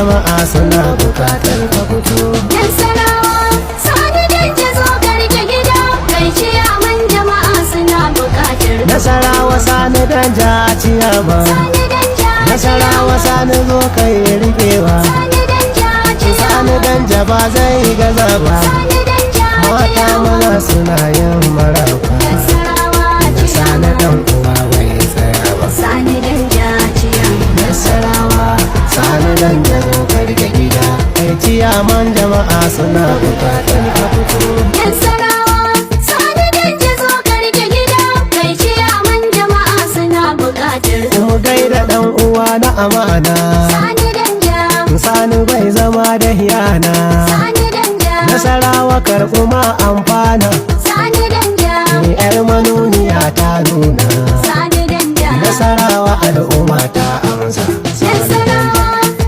jama'a suna bukatar ka fito. Nasarawa Sani Danja zo karke gida kai ciyaman jama'a suna bukatar ka. Nasarawa Sani Danja ciyaman. Sani Danja Nasarawa Sani zo kai rikewa. Sani Danja Sani Danja ba zai gaza ba. Sani Danja Mata maza suna yin maraba. Nasarawa Da Sani dan uwa bai tsaya ba. Sani Danja ciyaman. Nasarawa Sani Danja zo karke gida kai ciyaman jama'a suna bukatar ka fito. Nasarawa Sani Danja zo karke gida kai ciyaman jama'a suna bukatar ka. Mu gaida dan uwa na amana. Sani Danja Sani bai zama da hiyana. Sani Danja Nasarawa karɓi ma amfana.